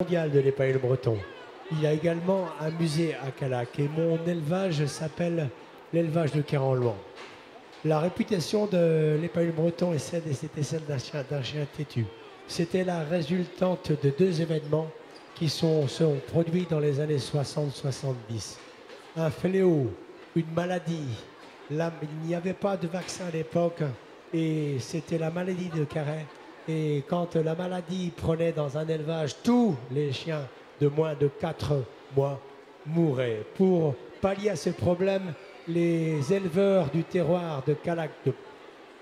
Mondial de l'Épaille breton. Il y a également un musée à Calac et mon élevage s'appelle l'élevage de Carenlouan. La réputation de l'Épaille breton c'était celle d'un chien têtu. C'était la résultante de deux événements qui sont produits dans les années 60-70. Un fléau, une maladie. Là, il n'y avait pas de vaccin à l'époque et c'était la maladie de Carhaix. Et quand la maladie prenait dans un élevage, tous les chiens de moins de 4 mois mouraient. Pour pallier à ce problème, les éleveurs du terroir de Calac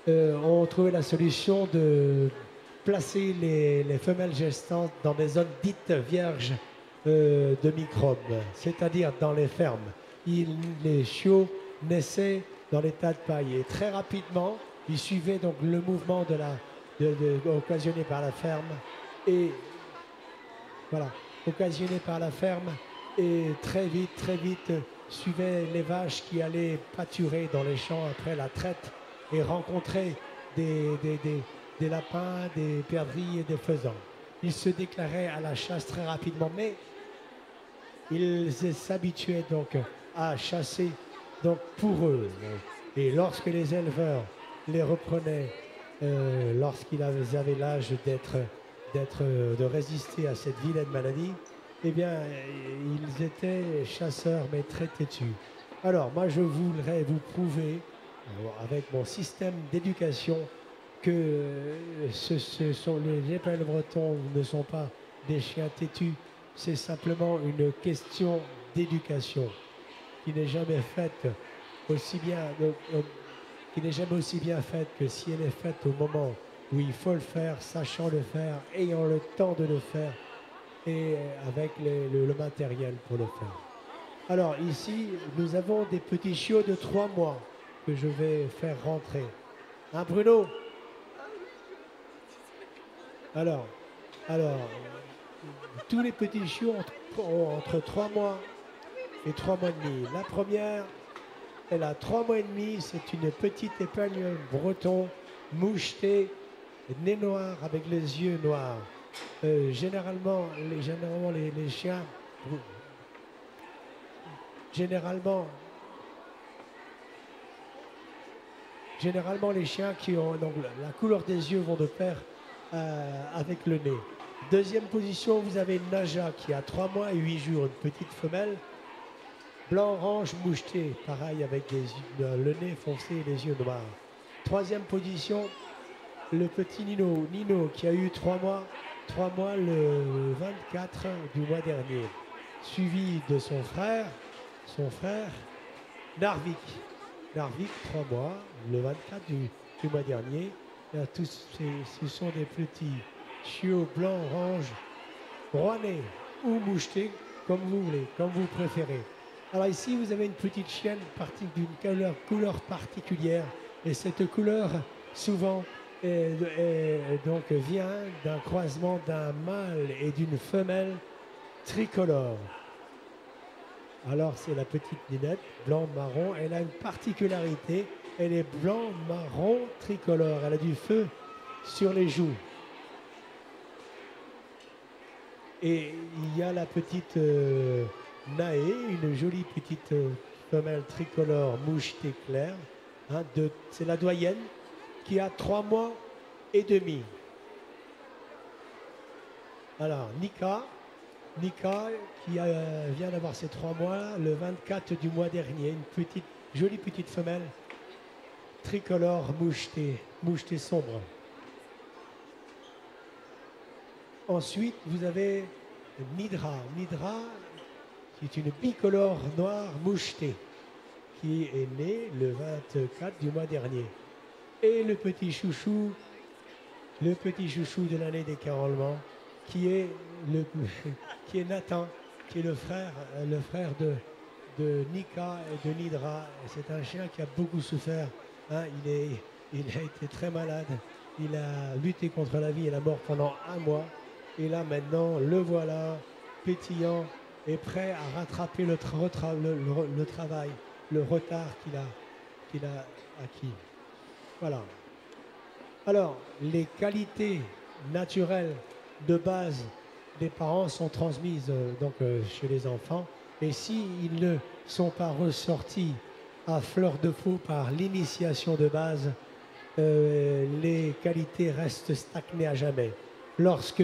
ont trouvé la solution de placer les femelles gestantes dans des zones dites vierges de microbes, c'est-à-dire dans les fermes. Les chiots naissaient dans les tas de paille et très rapidement, ils suivaient donc le mouvement occasionné par la ferme et voilà, occasionné par la ferme et très vite suivaient les vaches qui allaient pâturer dans les champs après la traite et rencontraient des lapins, des perdrix et des faisans. Ils se déclaraient à la chasse très rapidement, mais ils s'habituaient donc à chasser donc pour eux. Et lorsque les éleveurs les reprenaient, lorsqu'ils avaient l'âge de résister à cette vilaine maladie, eh bien, ils étaient chasseurs, mais très têtus. Alors, moi, je voudrais vous prouver, avec mon système d'éducation, que les Épaules bretons ne sont pas des chiens têtus. C'est simplement une question d'éducation qui n'est jamais faite aussi bien, qui n'est jamais aussi bien faite que si elle est faite au moment où il faut le faire, sachant le faire, ayant le temps de le faire et avec le matériel pour le faire. Alors ici, nous avons des petits chiots de 3 mois que je vais faire rentrer. Hein, Bruno? Alors, tous les petits chiots ont entre 3 mois et 3 mois et demi. La première, elle a 3 mois et demi, c'est une petite épingle breton, mouchetée, nez noir avec les yeux noirs. Généralement, les chiens, généralement les chiens qui ont donc la couleur des yeux vont de pair avec le nez. Deuxième position, vous avez Naja qui a 3 mois et 8 jours, une petite femelle. Blanc orange moucheté, pareil avec le nez foncé et les yeux noirs. Troisième position, le petit Nino qui a eu 3 mois le 24 du mois dernier, suivi de son frère Narvik, 3 mois, le 24 du mois dernier. Là, ce sont des petits chiots blancs, orange, rouennais ou mouchetés, comme vous voulez, comme vous préférez. Alors ici, vous avez une petite chienne d'une couleur particulière. Et cette couleur, souvent, donc, vient d'un croisement d'un mâle et d'une femelle tricolore. Alors, c'est la petite Ninette, blanc-marron. Elle a une particularité. Elle est blanc-marron tricolore. Elle a du feu sur les joues. Et il y a la petite Naé, une jolie petite femelle tricolore mouchetée claire. Hein, c'est la doyenne qui a 3 mois et demi. Alors, Nika qui vient d'avoir ses 3 mois le 24 du mois dernier. Une jolie petite femelle tricolore mouchetée sombre. Ensuite, vous avez Nidra, qui est une bicolore noire mouchetée, qui est née le 24 du mois dernier. Et le petit chouchou de l'année des Carenlouan, qui est Nathan, qui est le frère de Nika et de Nidra. C'est un chien qui a beaucoup souffert. Hein, il a été très malade. Il a lutté contre la vie et la mort pendant 1 mois. Et là, maintenant, le voilà, pétillant et prêt à rattraper le travail, le retard qu'il a acquis. Voilà. Alors, les qualités naturelles de base des parents sont transmises chez les enfants. Et s'ils ne sont pas ressortis à fleur de peau par l'initiation de base, les qualités restent stagnées à jamais. Lorsque,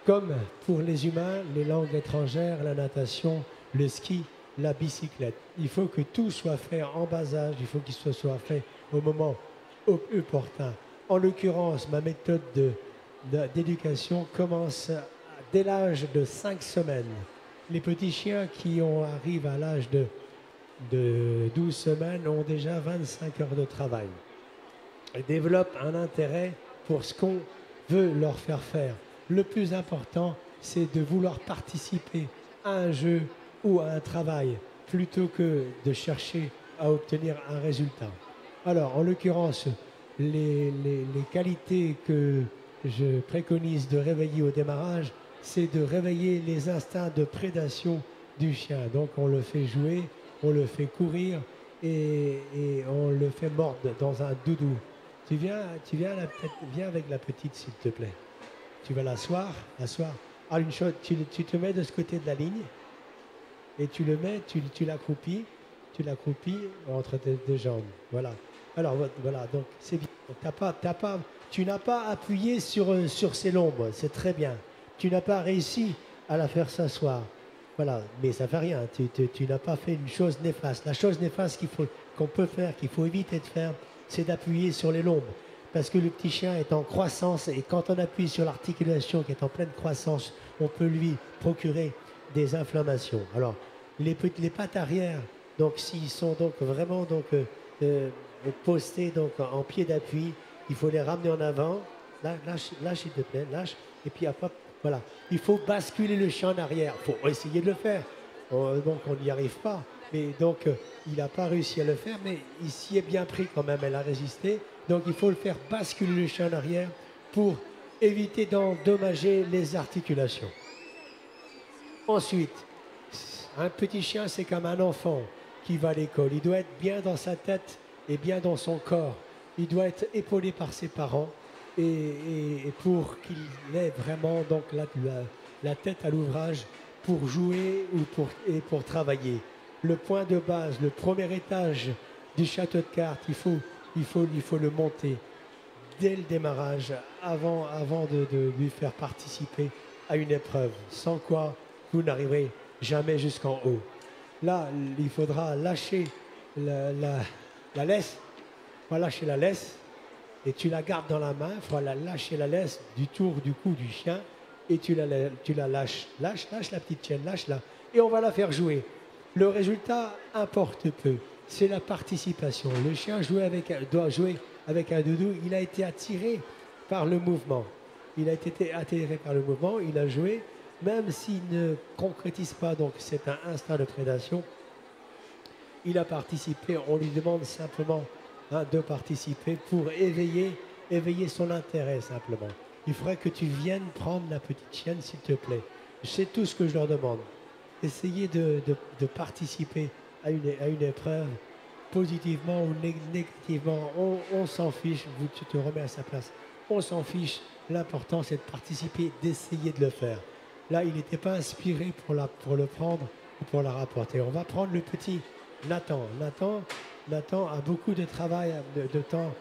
comme pour les humains, les langues étrangères, la natation, le ski, la bicyclette, il faut que tout soit fait en bas âge, il faut qu'il soit fait au moment opportun. En l'occurrence, ma méthode d'éducation commence dès l'âge de 5 semaines. Les petits chiens qui arrivent à l'âge de 12 semaines ont déjà 25 heures de travail. Ils développent un intérêt pour ce qu'on veut leur faire faire. Le plus important, c'est de vouloir participer à un jeu ou à un travail plutôt que de chercher à obtenir un résultat. Alors, en l'occurrence, les qualités que je préconise de réveiller au démarrage, c'est de réveiller les instincts de prédation du chien. Donc, on le fait jouer, on le fait courir et on le fait mordre dans un doudou. Viens avec la petite, s'il te plaît. Tu vas l'asseoir. Ah, une chose, tu te mets de ce côté de la ligne et tu l'accroupis entre tes deux jambes. Voilà. Alors voilà, donc c'est bien. Tu n'as pas appuyé sur ses lombes, c'est très bien. Tu n'as pas réussi à la faire s'asseoir. Voilà, mais ça ne fait rien. Tu n'as pas fait une chose néfaste. La chose néfaste qu'on peut faire, qu'il faut éviter de faire, c'est d'appuyer sur les lombes. Parce que le petit chien est en croissance et quand on appuie sur l'articulation qui est en pleine croissance, on peut lui procurer des inflammations. Alors, les pattes arrière, donc s'ils sont donc vraiment postés en pied d'appui, il faut les ramener en avant. Lâche s'il te plaît, lâche. Et puis après, voilà. Il faut basculer le chien en arrière. Il faut essayer de le faire. Donc on n'y arrive pas. Mais donc il n'a pas réussi à le faire, mais il s'y est bien pris quand même, elle a résisté. Donc il faut le faire basculer le chien en arrière pour éviter d'endommager les articulations. Ensuite, un petit chien, c'est comme un enfant qui va à l'école. Il doit être bien dans sa tête et bien dans son corps. Il doit être épaulé par ses parents et pour qu'il ait vraiment donc la tête à l'ouvrage pour jouer et pour travailler. Le point de base, le premier étage du château de cartes, il faut le monter dès le démarrage, avant de lui faire participer à une épreuve. Sans quoi, vous n'arriverez jamais jusqu'en haut. Là, il faudra lâcher la laisse. On va lâcher la laisse et tu la gardes dans la main. Il faudra lâcher la laisse du tour du cou du chien et tu la lâches. Lâche la petite chaîne, lâche-la. Et on va la faire jouer. Le résultat importe peu. C'est la participation. Le chien doit jouer avec un doudou. Il a été attiré par le mouvement. Il a été attiré par le mouvement. Il a joué. Même s'il ne concrétise pas, donc c'est un instinct de prédation, il a participé. On lui demande simplement de participer pour éveiller son intérêt simplement. Il faudrait que tu viennes prendre la petite chienne, s'il te plaît. C'est tout ce que je leur demande. Essayez de participer à une épreuve positivement ou négativement. On s'en fiche, tu te remets à sa place. On s'en fiche. L'important, c'est de participer, d'essayer de le faire. Là, il n'était pas inspiré pour le prendre ou pour la rapporter. On va prendre le petit Nathan. Nathan a beaucoup de travail, de temps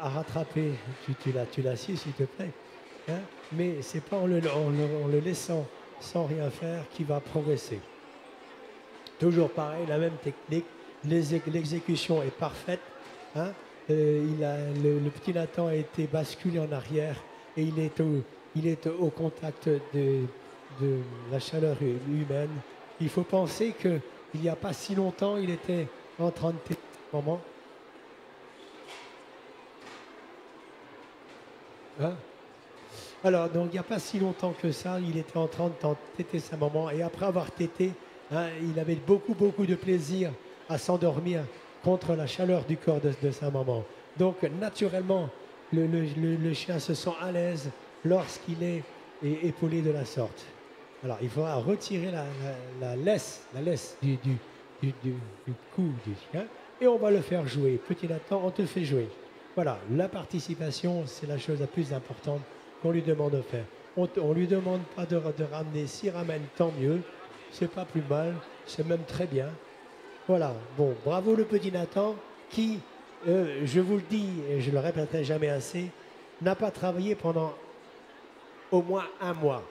à rattraper. Tu l'assieds, s'il te plaît. Hein? Mais ce n'est pas en le laissant sans rien faire qu'il va progresser. Toujours pareil, la même technique. L'exécution est parfaite. Hein? Le petit Nathan a été basculé en arrière et il est au contact de la chaleur humaine. Il faut penser qu'il n'y a pas si longtemps, il était en train de téter sa maman. Hein? Alors, donc, il n'y a pas si longtemps que ça, il était en train de téter sa maman. Et après avoir tété, il avait beaucoup de plaisir à s'endormir contre la chaleur du corps de sa maman. Donc, naturellement, le chien se sent à l'aise lorsqu'il est épaulé de la sorte. Alors, il faudra retirer la laisse du cou du chien et on va le faire jouer. Petit Nathan, on te fait jouer. Voilà, la participation, c'est la chose la plus importante qu'on lui demande de faire. On lui demande pas de ramener. S'il ramène, tant mieux. C'est pas plus mal. C'est même très bien. Voilà. Bon, bravo le petit Nathan qui, je vous le dis et je le répéterai jamais assez, n'a pas travaillé pendant au moins un mois.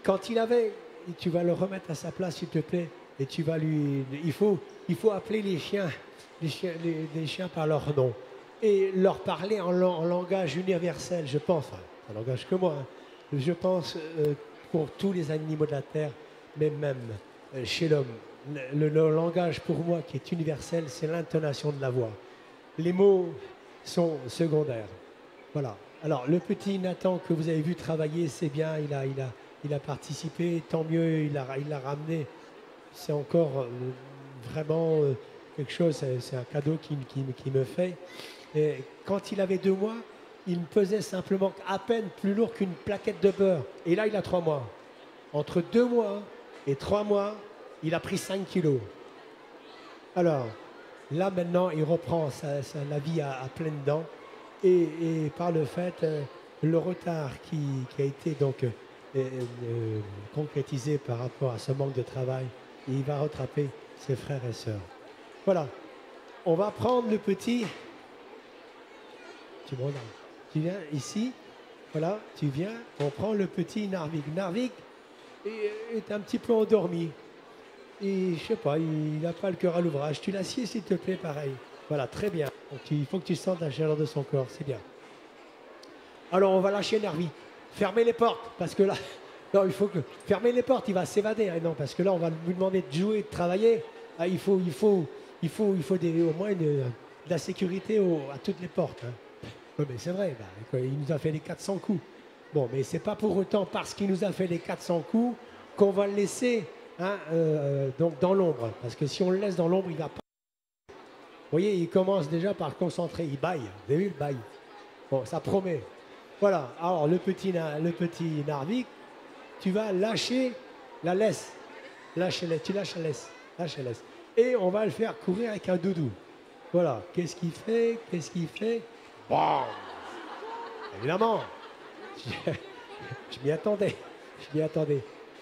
Quand il avait, tu vas le remettre à sa place s'il te plaît, et tu vas lui, il faut appeler les chiens par leur nom et leur parler en langage universel, je pense, enfin, un langage que moi, hein. Je pense pour tous les animaux de la terre, mais même chez l'homme. Le langage pour moi qui est universel, c'est l'intonation de la voix. Les mots sont secondaires. Voilà. Alors, le petit Nathan que vous avez vu travailler, c'est bien, il a participé, tant mieux, il l'a ramené. C'est encore vraiment quelque chose, c'est un cadeau qu'il me fait. Et quand il avait 2 mois, il me pesait simplement à peine plus lourd qu'une plaquette de beurre. Et là, il a 3 mois. Entre 2 mois et 3 mois, il a pris 5 kilos. Alors, là maintenant, il reprend la vie à pleines dents. Et par le fait, le retard qui a été donc concrétisé par rapport à ce manque de travail, il va rattraper ses frères et sœurs. Voilà. On va prendre le petit. Tu viens ici. Voilà, tu viens. On prend le petit Narvik. Narvik est un petit peu endormi. Et je sais pas, il n'a pas le cœur à l'ouvrage. Tu l'assieds s'il te plaît, pareil. Voilà, très bien. Donc, il faut que tu sentes la chaleur de son corps, c'est bien. Alors on va lâcher Narvik. Fermez les portes, parce que là, non, il faut que fermez les portes, il va s'évader. Ah, non, parce que là, on va lui demander de jouer, de travailler. Ah, il faut au moins de la sécurité à toutes les portes. Hein. Oui, mais c'est vrai, il nous a fait les 400 coups. Bon, mais c'est pas pour autant parce qu'il nous a fait les 400 coups qu'on va le laisser hein, donc dans l'ombre. Parce que si on le laisse dans l'ombre, il va pas. Vous voyez, il commence déjà par concentrer, il baille. Vous avez vu, il baille. Bon, ça promet. Voilà, alors le petit Narvik, tu vas lâcher la laisse. Tu lâches la laisse. Lâche la laisse. Et on va le faire courir avec un doudou. Voilà, qu'est-ce qu'il fait? Bon, évidemment, je m'y attendais.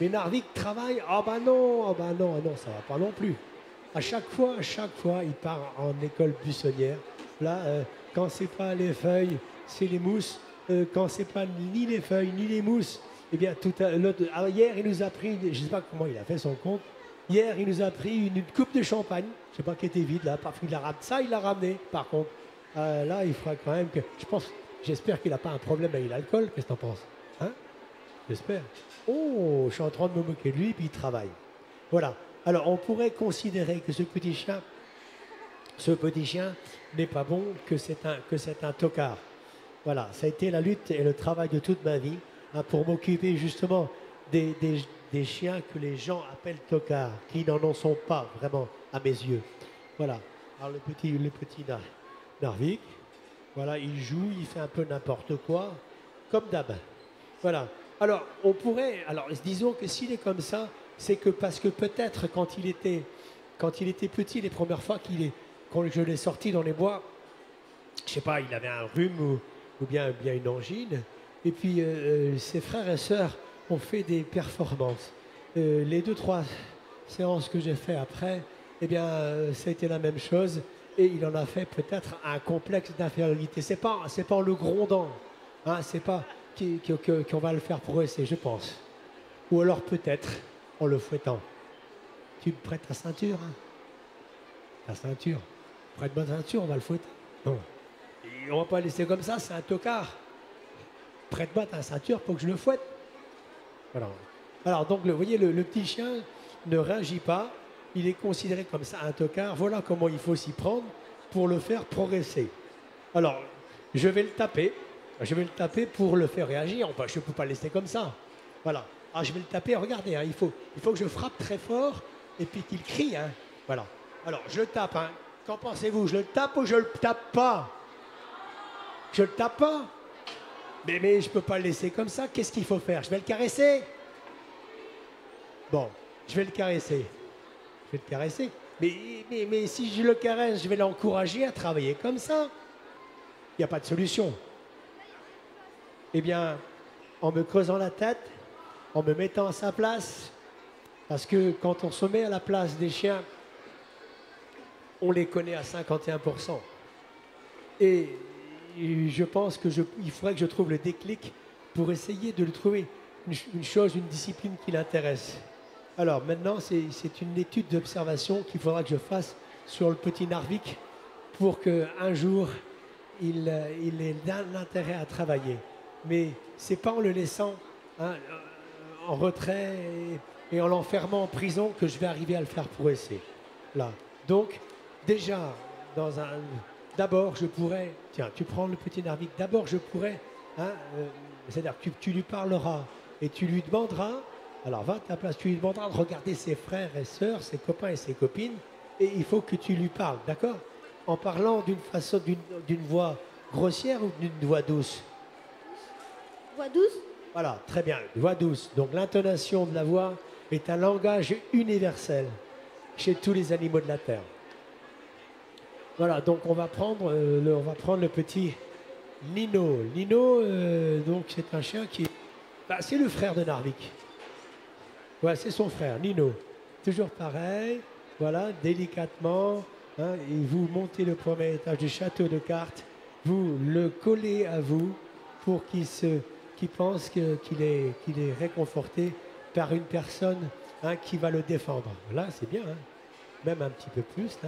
Mais Narvik travaille, ah bah non, ça va pas non plus. À chaque fois, il part en école buissonnière. Là, quand c'est pas les feuilles, c'est les mousses. Quand c'est pas ni les feuilles, ni les mousses, eh bien, hier, il nous a pris, je sais pas comment il a fait son compte, hier, il nous a pris une coupe de champagne, je sais pas qui était vide, là, parfois il l'a ramené, par contre. Là, il fera quand même que, j'espère qu'il n'a pas un problème avec l'alcool, qu'est-ce que t'en penses? Hein? J'espère. Oh, je suis en train de me moquer de lui, puis il travaille. Voilà. Alors, on pourrait considérer que ce petit chien n'est pas bon, que c'est un tocard. Voilà, ça a été la lutte et le travail de toute ma vie hein, pour m'occuper justement des chiens que les gens appellent tocards, qui n'en sont pas vraiment à mes yeux. Voilà. Alors, le petit Narvik, voilà, il joue, il fait un peu n'importe quoi, comme d'hab. Voilà. Alors, disons que s'il est comme ça, c'est que parce que peut-être quand il était petit, les premières fois quand je l'ai sorti dans les bois, je sais pas, il avait un rhume ou bien une angine. Et puis, ses frères et sœurs ont fait des performances. Les 2-3 séances que j'ai fait après, eh bien, ça a été la même chose. Et il en a fait peut-être un complexe d'infériorité. C'est pas en le grondant. Hein, c'est pas qu'on va le faire progresser, je pense. Ou alors peut-être en le fouettant. Tu me prêtes ta ceinture hein? Ta ceinture. Prête-moi ta ceinture, on va le fouetter. Non. Et on va pas laisser comme ça, c'est un tocard. Prête-moi ta ceinture pour que je le fouette. Voilà. Alors donc, vous voyez, le petit chien ne réagit pas. Il est considéré comme ça un tocard. Voilà comment il faut s'y prendre pour le faire progresser. Alors, je vais le taper. Je vais le taper pour le faire réagir. Enfin, je ne peux pas le laisser comme ça. Voilà. Alors, je vais le taper. Regardez, hein, il faut que je frappe très fort et puis qu'il crie. Hein. Voilà. Alors, je le tape. Hein. Qu'en pensez-vous? Je le tape ou je le tape pas? Je le tape pas? Mais je ne peux pas le laisser comme ça. Qu'est-ce qu'il faut faire? Je vais le caresser? Bon, je vais le caresser. Je vais le caresser. Mais si je le caresse, je vais l'encourager à travailler comme ça. Il n'y a pas de solution. Eh bien, en me creusant la tête, en me mettant à sa place. Parce que quand on se met à la place des chiens, on les connaît à 51%. Et je pense qu'il faudrait que je trouve le déclic pour essayer de le trouver une chose, une discipline qui l'intéresse. Alors maintenant, c'est une étude d'observation qu'il faudra que je fasse sur le petit Narvik pour qu'un jour, il ait l'intérêt à travailler. Mais ce n'est pas en le laissant hein, en retrait et en l'enfermant en prison que je vais arriver à le faire progresser. Là. Donc, déjà, d'abord, je pourrais... Tiens, tu prends le petit Narvik. D'abord, je pourrais... Hein, c'est-à-dire que tu lui parleras et tu lui demanderas... Alors, va à ta place, tu lui demanderas de regarder ses frères et sœurs, ses copains et ses copines, et il faut que tu lui parles, d'accord? En parlant d'une voix grossière ou d'une voix douce? Voix douce? Voilà, très bien, voix douce. Donc l'intonation de la voix est un langage universel chez tous les animaux de la Terre. Voilà, donc on va prendre le petit Nino. Nino, donc c'est un chien qui... Bah, c'est le frère de Narvik. Ouais, c'est son frère, Nino. Toujours pareil, voilà, délicatement. Hein, et vous montez le premier étage du château de cartes, vous le collez à vous pour qu'il pense qu'il est réconforté par une personne hein, qui va le défendre. Là, c'est bien, hein. Même un petit peu plus,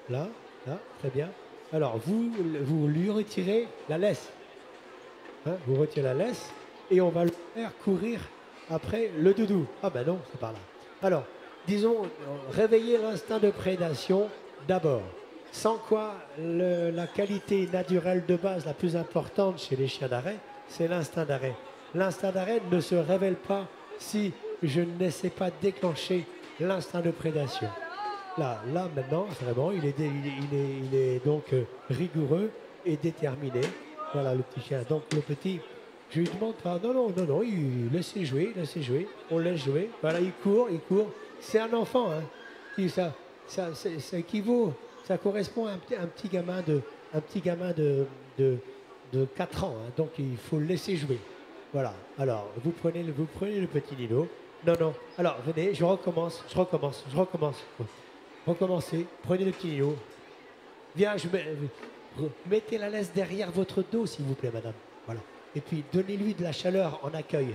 là, très bien. Alors, vous lui retirez la laisse. Hein, vous retirez la laisse et on va le faire courir après le doudou. Ah ben non, c'est par là. Alors, disons, réveiller l'instinct de prédation d'abord. Sans quoi, la qualité naturelle de base la plus importante chez les chiens d'arrêt, c'est l'instinct d'arrêt. L'instinct d'arrêt ne se révèle pas si je n'essaie pas de déclencher l'instinct de prédation. Là maintenant, vraiment, il est donc rigoureux et déterminé. Voilà le petit chien. Donc le petit, je lui demande pas, non, laissez jouer, on laisse jouer. Voilà, il court. C'est un enfant, hein. Ça équivaut, ça correspond à un petit gamin de 4 ans. Hein. Donc il faut le laisser jouer. Voilà. Alors, vous prenez le petit Nino. Non. Alors, venez, je recommence. Recommencez, prenez le petit Nino. Viens, mettez la laisse derrière votre dos, s'il vous plaît, madame. Voilà. Et puis, donnez-lui de la chaleur en accueil.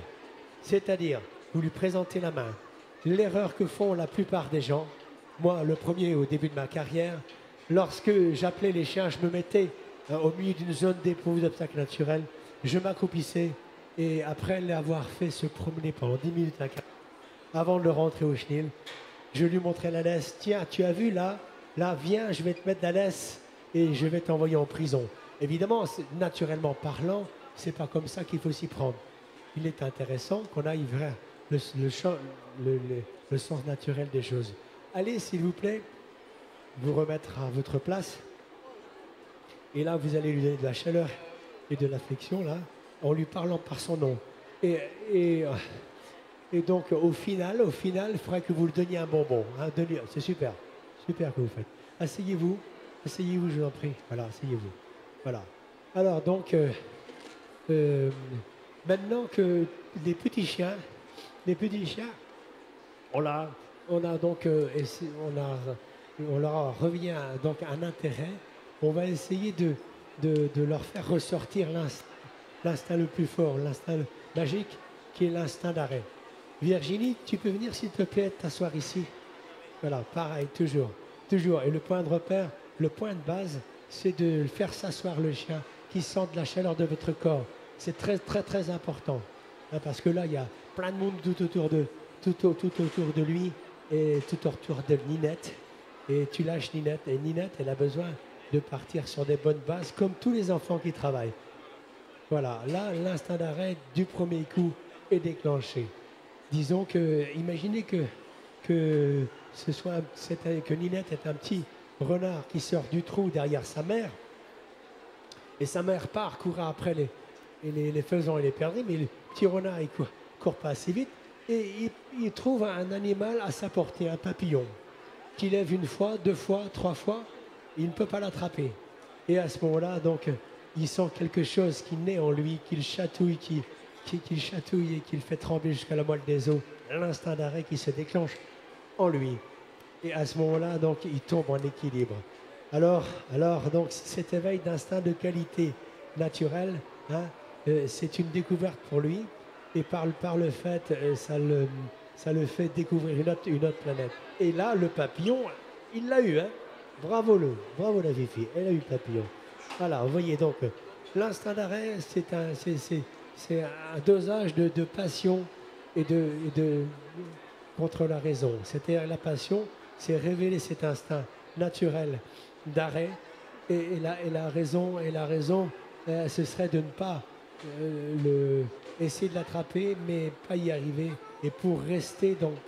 C'est-à-dire, vous lui présentez la main. L'erreur que font la plupart des gens, moi, le premier au début de ma carrière, lorsque j'appelais les chiens, je me mettais au milieu d'une zone dépourvue d'obstacles naturels, je m'accroupissais et après l'avoir fait se promener pendant 10 minutes avant de le rentrer au chenil, je lui montrais la laisse. Tiens, tu as vu là, viens, je vais te mettre la laisse et je vais t'envoyer en prison. Évidemment, naturellement parlant, c'est pas comme ça qu'il faut s'y prendre. Il est intéressant qu'on aille vers le sens naturel des choses. Allez, s'il vous plaît, vous remettre à votre place. Et là, vous allez lui donner de la chaleur et de l'affection, là, en lui parlant par son nom. Et donc, au final, il faudrait que vous le donniez un bonbon. Hein, c'est super que vous faites. Asseyez-vous, je vous en prie. Voilà, asseyez-vous. Voilà. Alors, donc, maintenant que les petits chiens, on leur revient donc un intérêt. On va essayer de leur faire ressortir l'instinct le plus fort, l'instinct magique, qui est l'instinct d'arrêt. Virginie, tu peux venir s'il te plaît t'asseoir ici. Voilà, pareil, toujours. Et le point de repère, le point de base, c'est de faire s'asseoir le chien, qui sente la chaleur de votre corps. C'est très, très, très important. Hein, parce que là, il y a plein de monde tout autour de lui et tout autour de Ninette. Et tu lâches Ninette. Et Ninette, elle a besoin de partir sur des bonnes bases, comme tous les enfants qui travaillent. Voilà, là, l'instinct d'arrêt du premier coup est déclenché. Disons que, imaginez que Ninette est un petit renard qui sort du trou derrière sa mère, et sa mère part courir après les faisans et les perdrix, mais le petit renard, il court pas assez vite, et il trouve un animal à sa portée, un papillon, qu'il lève une fois, 2 fois, 3 fois, il ne peut pas l'attraper. Et à ce moment-là, donc, il sent quelque chose qui naît en lui, qui le chatouille, qui le chatouille et qui le fait trembler jusqu'à la moelle des os. L'instinct d'arrêt qui se déclenche en lui. Et à ce moment-là, donc, il tombe en équilibre. Alors donc, cet éveil d'instinct de qualité naturelle, hein, c'est une découverte pour lui. Et par le fait, ça le fait découvrir une autre planète. Et là, le papillon, il l'a eu. Hein. Bravo la Fifi, elle a eu le papillon. Voilà, vous voyez donc, l'instinct d'arrêt, c'est un dosage de passion et contre la raison. C'est-à-dire la passion, c'est révéler cet instinct naturel d'arrêt et la raison, ce serait de ne pas essayer de l'attraper, mais pas y arriver. Et pour rester donc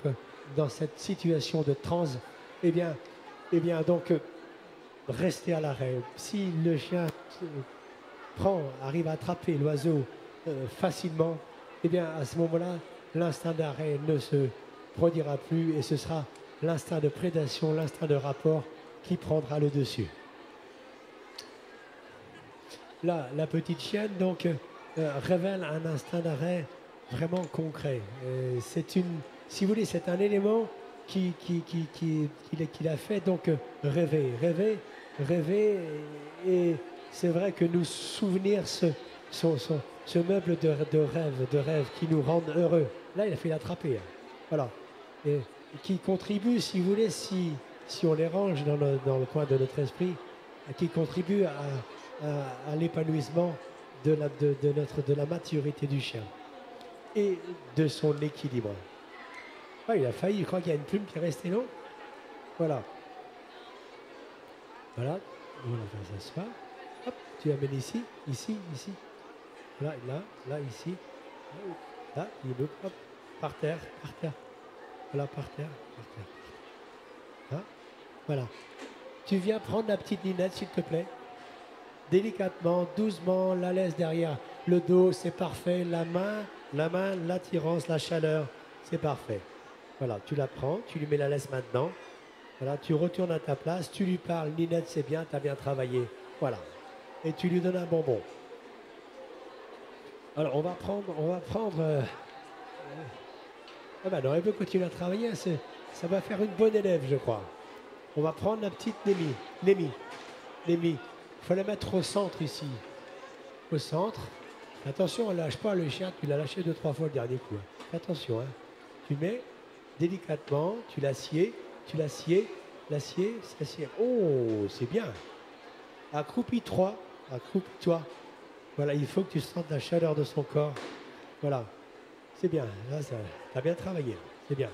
dans cette situation de transe, eh bien donc rester à l'arrêt. Si le chien arrive à attraper l'oiseau facilement, eh bien à ce moment-là, l'instinct d'arrêt ne se produira plus et ce sera l'instinct de prédation, l'instinct de rapport qui prendra le dessus. Là, la petite chienne donc révèle un instinct d'arrêt vraiment concret. Si vous voulez, c'est un élément qui l'a fait donc rêver. Et c'est vrai que nous souvenir ce meuble de rêve qui nous rend heureux. Là, il a fait l'attraper. Hein. Voilà. Et qui contribue, si vous voulez, si on les range dans le coin de notre esprit, qui contribue à l'épanouissement de la maturité du chien et de son équilibre. Ah, il a failli, je crois qu'il y a une plume qui est restée, non? Voilà. Voilà. On va faire s'asseoir. Hop, tu l'amènes ici. Là, ici. Là, il est hop, par terre. Voilà, par terre. Hein? Voilà. Tu viens prendre la petite Ninette, s'il te plaît. Délicatement, doucement, la laisse derrière le dos, c'est parfait. La main, l'attirance, la chaleur, c'est parfait. Voilà, tu la prends, tu lui mets la laisse maintenant. Voilà, tu retournes à ta place, tu lui parles, Ninette, c'est bien, tu as bien travaillé. Voilà. Et tu lui donnes un bonbon. Alors, on va prendre... Ah ben non, elle veut continuer à travailler, ça va faire une bonne élève, je crois. On va prendre la petite Némi. Il faut la mettre au centre ici. Au centre. Attention, ne lâche pas le chien, tu l'as lâché 2-3 fois le dernier coup. Hein. Attention, hein. Tu mets délicatement, tu l'assieds. Oh, c'est bien. Accroupis-toi. Voilà, il faut que tu sentes la chaleur de son corps. Voilà, c'est bien. Là, tu as bien travaillé. C'est bien.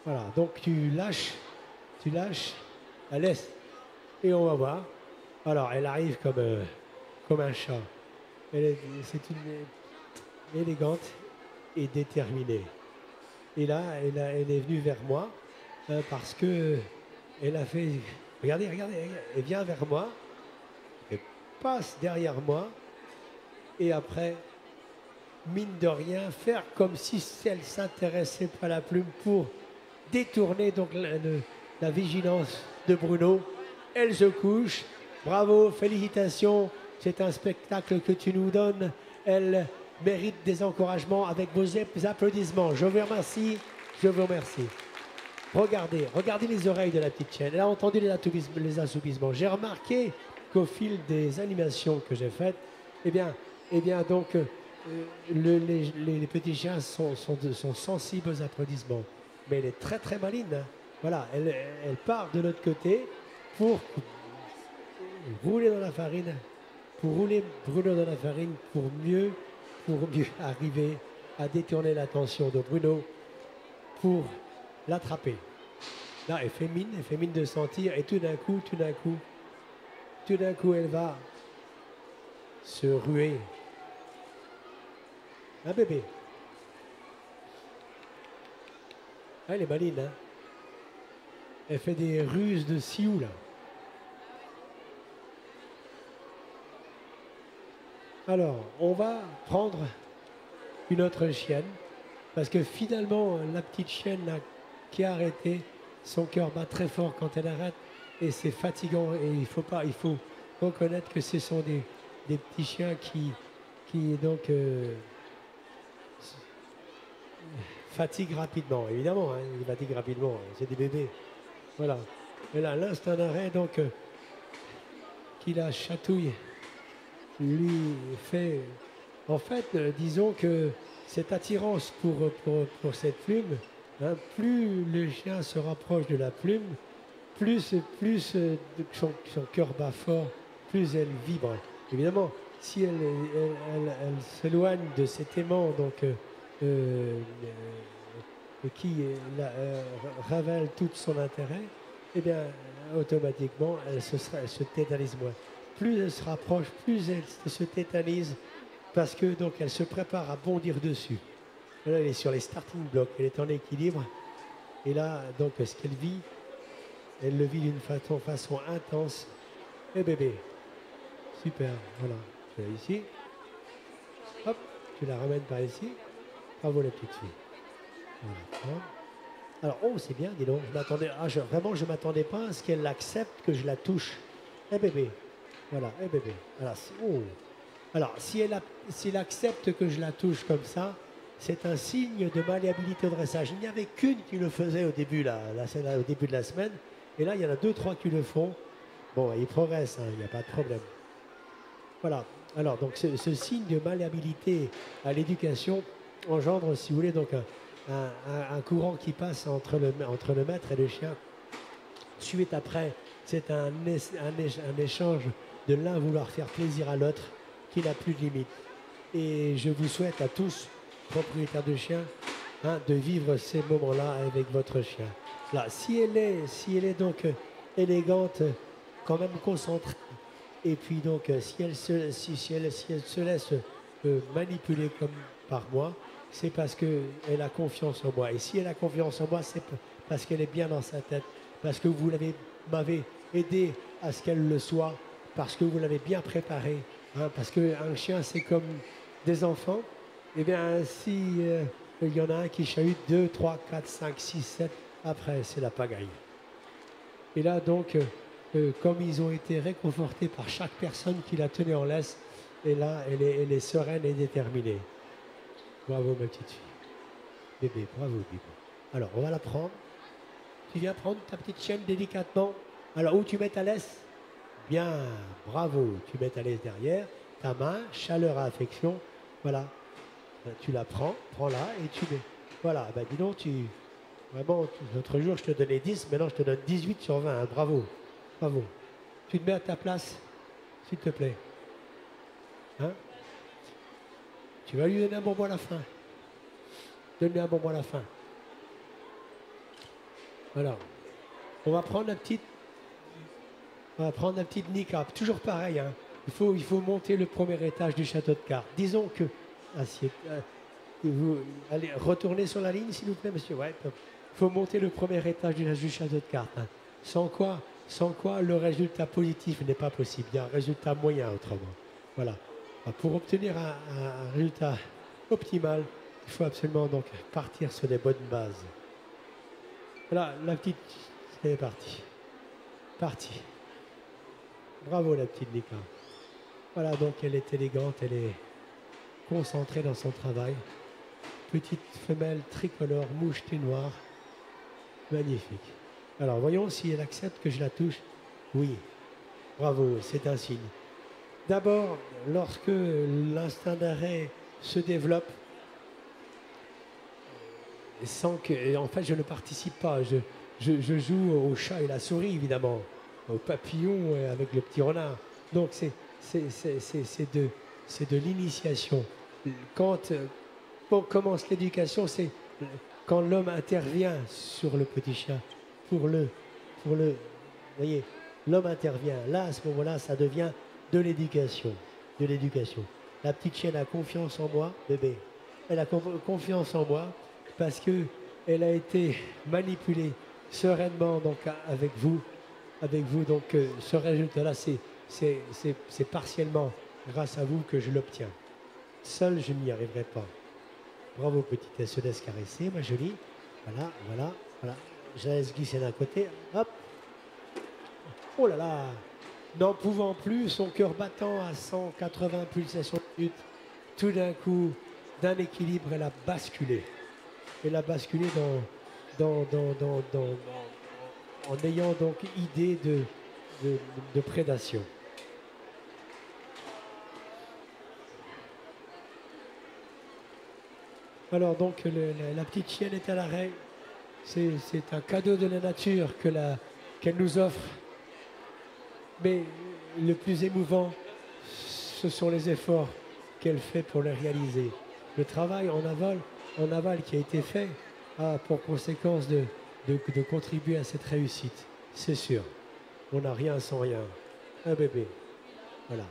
Voilà, donc tu lâches, la laisse. Et on va voir. Alors, elle arrive comme un chat. C'est une élégante et déterminée. Et là, elle est venue vers moi parce que elle a fait... Regardez, elle vient vers moi, elle passe derrière moi et après, mine de rien, faire comme si elle s'intéressait pas à la plume pour détourner donc la vigilance de Bruno. Elle se couche. Bravo, félicitations. C'est un spectacle que tu nous donnes. Elle mérite des encouragements avec vos applaudissements. Je vous remercie. Regardez les oreilles de la petite chienne. Elle a entendu les assoupissements. J'ai remarqué qu'au fil des animations que j'ai faites, eh bien donc, les petits chiens sont sensibles aux applaudissements. Mais elle est très très maligne. Hein. Voilà, elle part de l'autre côté pour rouler dans la farine, pour mieux arriver à détourner l'attention de Bruno pour l'attraper. Là, elle fait mine de sentir et tout d'un coup, elle va se ruer. Un bébé. Ah, elle est maligne, hein. Elle fait des ruses de sioux, là. Alors, on va prendre une autre chienne, parce que finalement, la petite chienne là, qui a arrêté, son cœur bat très fort quand elle arrête, et c'est fatigant, et il faut reconnaître que ce sont des petits chiens qui donc fatigue rapidement, évidemment, hein, il fatigue rapidement, hein, c'est des bébés. Voilà. Et là, l'instinct d'arrêt, donc, qui la chatouille, lui fait. En fait, disons que cette attirance pour cette plume, hein, plus le chien se rapproche de la plume, plus son cœur bat fort, plus elle vibre. Évidemment, si elle s'éloigne de cet aimant donc, qui révèle tout son intérêt, eh bien, automatiquement, elle se tétanise moins. Plus elle se rapproche, plus elle se tétanise, parce que donc elle se prépare à bondir dessus. Là, elle est sur les starting blocks, elle est en équilibre. Et là, donc, ce qu'elle vit, elle le vit d'une façon intense. Et bébé, super, voilà. Tu l'as ici. Hop, tu la ramènes par ici. Bravo la petite fille. Voilà. Alors, oh, c'est bien, dis donc. Vraiment, je ne m'attendais pas à ce qu'elle accepte que je la touche. Eh bébé, voilà, eh bébé. Voilà, oh. Alors, si elle accepte que je la touche comme ça, c'est un signe de malléabilité au dressage. Il n'y avait qu'une qui le faisait au début, au début de la semaine. Et là, il y en a 2-3 qui le font. Bon, ils progressent, hein, il n'y a pas de problème. Voilà. Alors, donc, ce signe de malléabilité à l'éducation engendre, si vous voulez, donc un courant qui passe entre le maître et le chien. Suite après, c'est un échange de l'un vouloir faire plaisir à l'autre qui n'a plus de limite. Et je vous souhaite à tous, propriétaires de chiens, hein, de vivre ces moments-là avec votre chien. Là, si elle est donc élégante, quand même concentrée, et puis donc si elle se laisse manipuler comme par moi, c'est parce qu'elle a confiance en moi. Et si elle a confiance en moi, c'est parce qu'elle est bien dans sa tête, parce que vous m'avez aidé à ce qu'elle le soit, parce que vous l'avez bien préparé, hein, parce qu'un chien, c'est comme des enfants. Eh bien, si il y en a un qui chahute 2, 3, 4, 5, 6, 7, après, c'est la pagaille. Et là, donc, comme ils ont été réconfortés par chaque personne qui la tenait en laisse, et là, elle est sereine et déterminée. Bravo, ma petite fille. Bébé, bravo, bébé. Alors, on va la prendre. Tu viens prendre ta petite chaîne délicatement. Alors, où tu mets ta laisse? Bien, bravo. Tu mets ta laisse derrière, ta main, chaleur à affection. Voilà. Tu la prends-la et tu mets. Voilà, ben dis donc, vraiment, l'autre jour, je te donnais 10, maintenant, je te donne 18 sur 20. Hein. Bravo. Bravo. Tu te mets à ta place, s'il te plaît. Hein? Tu vas lui donner un bonbon à la fin. Donne-lui un bonbon à la fin. Voilà. On va prendre la petite niqab. Toujours pareil. Hein. Il faut monter le premier étage du château de cartes. Disons que... vous allez retourner sur la ligne, s'il vous plaît, monsieur. Ouais. Il faut monter le premier étage du château de cartes. Hein. Sans quoi, le résultat positif n'est pas possible. Il y a un résultat moyen autrement. Voilà. Pour obtenir un résultat optimal, il faut absolument donc partir sur des bonnes bases. Voilà, la petite, c'est parti. Parti. Bravo la petite Nika. Voilà, donc elle est élégante, elle est concentrée dans son travail. Petite femelle tricolore, mouchetée noire. Magnifique. Alors, voyons si elle accepte que je la touche. Oui. Bravo, c'est un signe. D'abord, lorsque l'instinct d'arrêt se développe, sans que, en fait, je ne participe pas. Je joue au chat et la souris, évidemment, au papillon et avec le petit renard. Donc, c'est de l'initiation. Quand on commence l'éducation, c'est quand l'homme intervient sur le petit chien. Vous voyez, l'homme intervient. Là, à ce moment-là, ça devient de l'éducation. De l'éducation. La petite chienne a confiance en moi, bébé. Elle a confiance en moi parce qu'elle a été manipulée sereinement donc, avec vous. Donc, ce résultat-là, c'est partiellement grâce à vous que je l'obtiens. Seul, je n'y arriverai pas. Bravo, petite. Elle se laisse caresser, ma jolie. Voilà, voilà, voilà. Je la laisse glisser d'un côté. Hop. Oh là là. N'en pouvant plus, son cœur battant à 180 pulsations minutes, tout d'un coup, d'un équilibre, elle a basculé. elle a basculé en ayant donc idée de prédation. Alors donc la petite chienne est à l'arrêt. C'est un cadeau de la nature qu'elle nous offre. Mais le plus émouvant, ce sont les efforts qu'elle fait pour les réaliser. Le travail en aval qui a été fait a pour conséquence de contribuer à cette réussite. C'est sûr. On n'a rien sans rien. Un bébé. Voilà.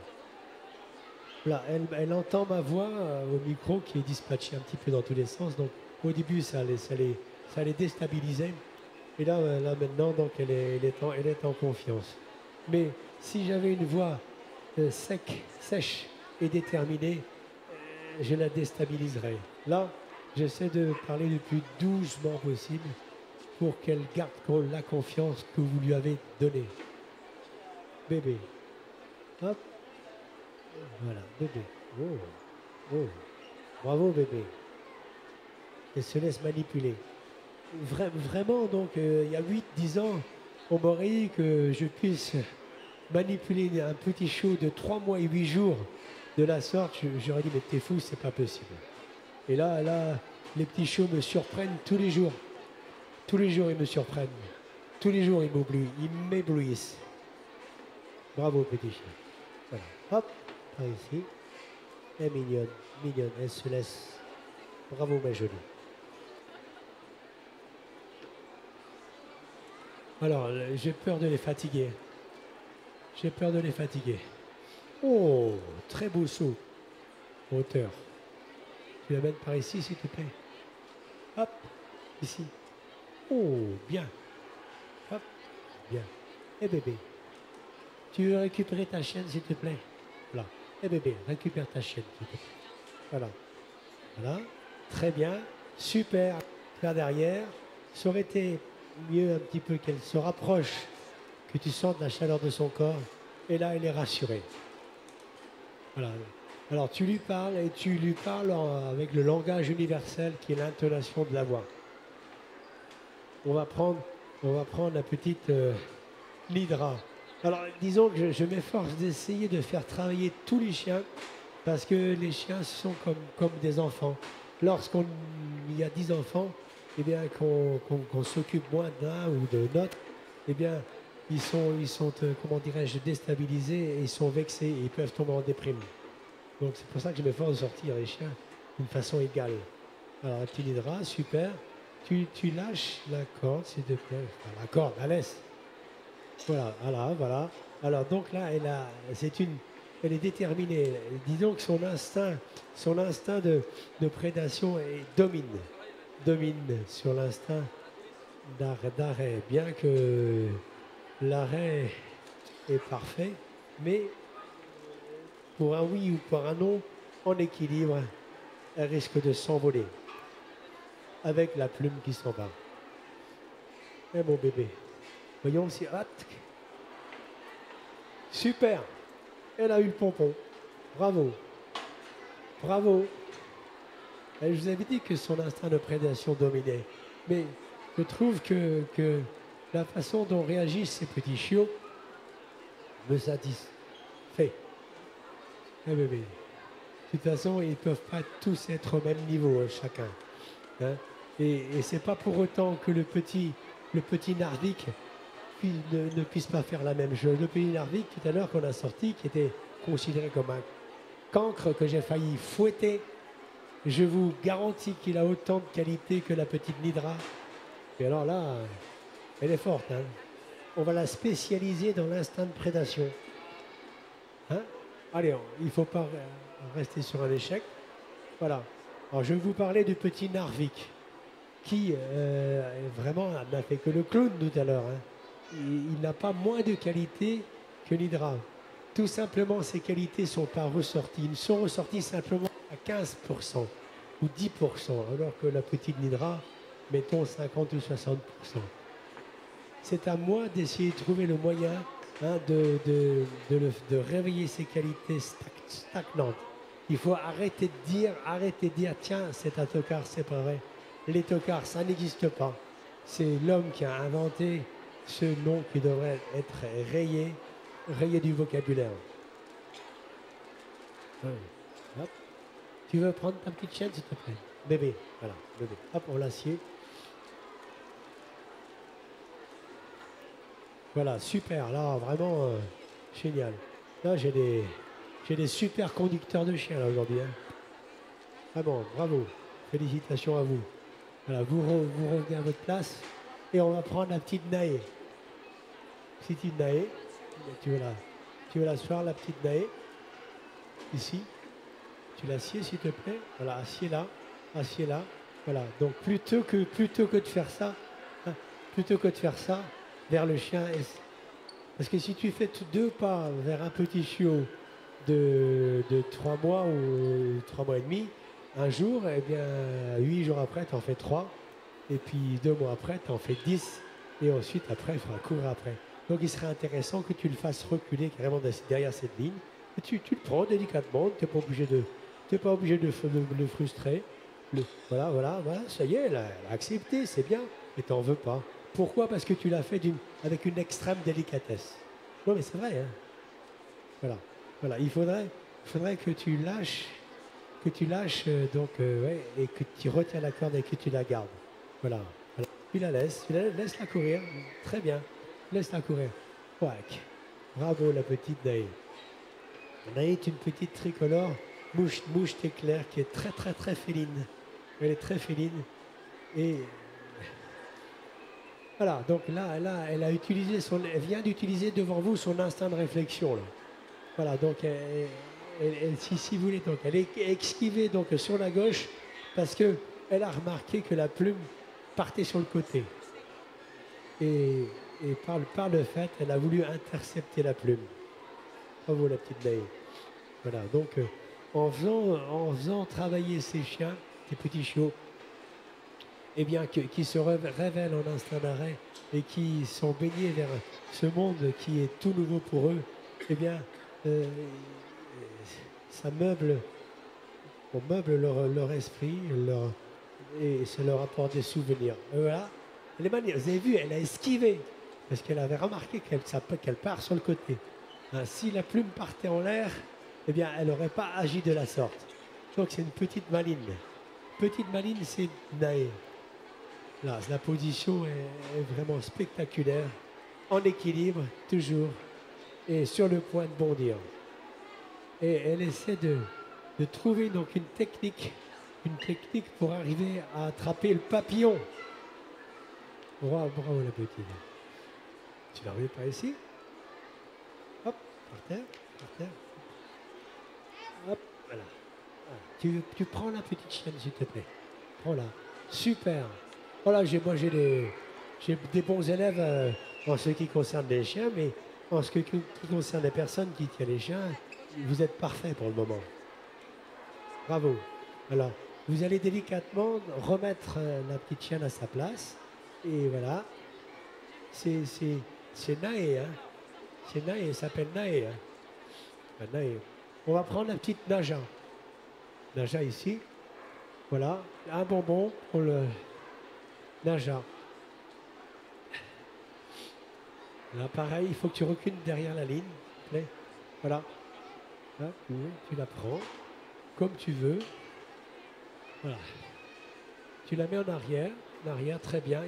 Là, elle entend ma voix au micro qui est dispatché un petit peu dans tous les sens. Donc au début, ça les déstabilisait. Et là maintenant, donc, elle est en confiance. Mais si j'avais une voix sèche et déterminée, je la déstabiliserais. Là, j'essaie de parler le plus doucement possible pour qu'elle garde la confiance que vous lui avez donnée. Bébé. Hop. Voilà, bébé. Oh. Oh. Bravo, bébé. Elle se laisse manipuler. Vraiment, donc, il y a 8-10 ans, on m'aurait dit que je puisse manipuler un petit chiot de 3 mois et 8 jours de la sorte. J'aurais dit, mais t'es fou, c'est pas possible. Et là, les petits chiots me surprennent tous les jours. Tous les jours, ils me surprennent. Tous les jours, ils m'éblouissent. Bravo, petit chien. Voilà. Hop, par ici. Elle est mignonne, mignonne. Elle se laisse. Bravo, ma jolie. Alors, j'ai peur de les fatiguer. J'ai peur de les fatiguer. Oh, très beau saut. Hauteur. Tu l'amènes par ici, s'il te plaît. Hop, ici. Oh, bien. Hop, bien. Et bébé. Tu veux récupérer ta chienne, s'il te plaît? Là. Et bébé, récupère ta chienne, s'il te plaît. Voilà. Voilà. Très bien. Super. Vers derrière. Ça aurait été mieux un petit peu qu'elle se rapproche, que tu sentes la chaleur de son corps. Et là, elle est rassurée. Voilà. Alors, tu lui parles et tu lui parles avec le langage universel qui est l'intonation de la voix. On va prendre la petite Nidra. Alors, disons que je m'efforce d'essayer de faire travailler tous les chiens parce que les chiens sont comme des enfants. Lorsqu'il y a 10 enfants, eh bien, qu'on s'occupe moins d'un ou de l'autre, eh bien, ils sont comment dirais-je, déstabilisés et ils sont vexés et ils peuvent tomber en déprime. Donc, c'est pour ça que je m'efforce de sortir les chiens d'une façon égale. Alors, un petit Nidra, super. Tu lâches la corde, s'il te plaît. Enfin, la corde, la laisse. Voilà, voilà. Alors donc là, elle est déterminée. Disons que son instinct de prédation domine sur l'instinct d'arrêt. Bien que l'arrêt est parfait, mais pour un oui ou pour un non, en équilibre, elle risque de s'envoler avec la plume qui s'en va. Eh mon bébé. Voyons si... Super. Elle a eu le pompon. Bravo. Bravo. Et je vous avais dit que son instinct de prédation dominait. Mais je trouve que la façon dont réagissent ces petits chiots me satisfait. Eh bébé. De toute façon, ils ne peuvent pas tous être au même niveau, chacun. Hein? Et c'est pas pour autant que le petit Narvik ne puisse pas faire la même chose. Le petit Narvik, tout à l'heure qu'on a sorti, qui était considéré comme un cancre que j'ai failli fouetter, je vous garantis qu'il a autant de qualité que la petite Nidra. Et alors là, elle est forte. Hein? On va la spécialiser dans l'instinct de prédation. Hein? Allez, il ne faut pas rester sur un échec. Voilà. Alors, je vais vous parler du petit Narvik, qui vraiment n'a fait que le clown tout à l'heure. Hein. Il n'a pas moins de qualité que Nidra. Tout simplement, ses qualités ne sont pas ressorties. Ils sont ressortis simplement à 15% ou 10%, alors que la petite Nidra, mettons 50 ou 60%. C'est à moi d'essayer de trouver le moyen de réveiller ses qualités stagnantes. Il faut arrêter de dire, tiens, c'est un tocard, c'est pas vrai. Les tocards, ça n'existe pas. C'est l'homme qui a inventé ce nom qui devrait être rayé du vocabulaire. Hop. Tu veux prendre ta petite chaîne, s'il te plaît? Bébé, voilà, bébé. Hop, on l'assied. Voilà, super, là, vraiment génial. Là, j'ai des super conducteurs de chiens, là, aujourd'hui. Hein. Vraiment, bravo. Félicitations à vous. Voilà, vous revenez à votre place et on va prendre la petite Naé. Petite Naé. Tu veux l'asseoir, la petite Naé? Ici. Tu l'assieds, s'il te plaît. Voilà, assieds-la. Assieds-la. Voilà. Donc, plutôt que de faire ça, hein, vers le chien. Parce que si tu fais deux pas vers un petit chiot de 3 mois ou 3 mois et demi, un jour, eh bien, 8 jours après, tu en fais 3. Et puis 2 mois après, tu en fais 10. Et ensuite, après, il faudra courir après. Donc, il serait intéressant que tu le fasses reculer carrément derrière cette ligne. Et tu le prends délicatement. Tu n'es pas obligé de le frustrer. Voilà, ça y est, elle a accepté, c'est bien. Mais tu n'en veux pas. Pourquoi? Parce que tu l'as fait avec une extrême délicatesse. Non, mais c'est vrai. Hein. Voilà. Il faudrait que tu lâches, ouais, et que tu retiens la corde et que tu la gardes. Voilà. Tu laisse-la courir. Très bien. Laisse-la courir. Ouac. Bravo, la petite Naï. Naï est une petite tricolore, mouche éclair, qui est très, très, très féline. Elle est très féline. Et voilà, donc là, elle vient d'utiliser devant vous son instinct de réflexion. Là. Voilà, donc si vous voulez, donc elle est esquivée donc sur la gauche parce que elle a remarqué que la plume partait sur le côté. Et par le fait, elle a voulu intercepter la plume. Bravo la petite Naïe. Voilà, donc en faisant travailler ces chiens, ces petits chiots, eh bien, qui se révèlent en instinct d'arrêt et qui sont baignés vers ce monde qui est tout nouveau pour eux, eh bien, on meuble leur esprit et ça leur apporte des souvenirs. Et voilà, vous avez vu, elle a esquivé parce qu'elle avait remarqué qu'elle part sur le côté. Hein, si la plume partait en l'air, eh bien, elle n'aurait pas agi de la sorte. Donc, c'est une petite maline. Petite maline, c'est Naé. Là, la position est vraiment spectaculaire, en équilibre, toujours, et sur le point de bondir. Et elle essaie de trouver donc une technique pour arriver à attraper le papillon. Bravo la petite. Tu la remets pas ici? Hop, par terre. Hop, voilà. Tu prends la petite chienne, s'il te plaît. Prends-la. Super. Voilà, j'ai des bons élèves en ce qui concerne les chiens, mais en ce qui concerne les personnes qui tiennent les chiens, vous êtes parfait pour le moment. Bravo. Alors, vous allez délicatement remettre la petite chienne à sa place. Et voilà. C'est Naé, hein. C'est Naé, elle s'appelle Naé. Hein. Naé. On va prendre la petite Naja. Naja ici. Voilà. Un bonbon pour le Naja. Là, pareil, il faut que tu recules derrière la ligne. Voilà. Là, tu la prends comme tu veux. Voilà. Tu la mets en arrière, très bien.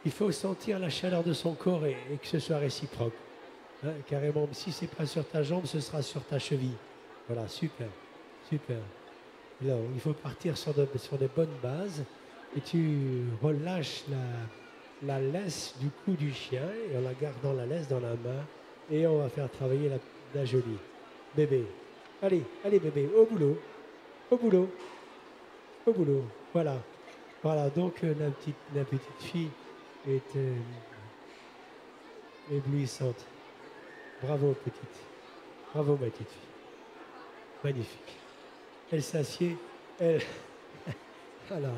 Il faut sentir la chaleur de son corps et que ce soit réciproque. Hein, carrément, si ce n'est pas sur ta jambe, ce sera sur ta cheville. Voilà, super. Là, il faut partir sur des bonnes bases et tu relâches la laisse du cou du chien et en la gardant la laisse dans la main et on va faire travailler la jolie. Bébé. Allez bébé, au boulot. Voilà, donc la petite fille est éblouissante. Bravo ma petite fille. Magnifique. Elle s'assied, alors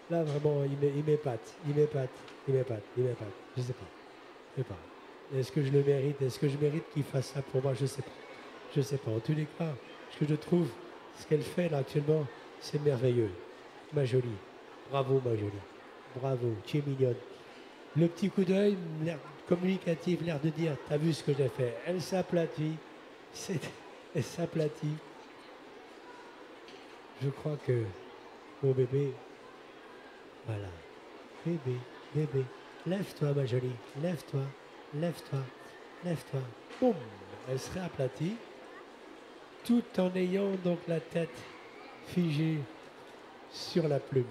là vraiment il m'épate. Je sais pas. Est-ce que je le mérite? Est-ce que je mérite qu'il fasse ça pour moi? Je sais pas. En tous les cas, ce que je trouve, ce qu'elle fait là actuellement, C'est merveilleux. Ma jolie. Bravo, ma jolie. Bravo, tu es mignonne. Le petit coup d'œil, l'air communicatif, l'air de dire, t'as vu ce que j'ai fait. Elle s'aplatit. Elle s'aplatit. Je crois que mon bébé, voilà. Bébé, bébé. Lève-toi, ma jolie. Lève-toi, lève-toi, lève-toi. Boum. Elle serait aplatie, tout en ayant donc la tête figée sur la plume.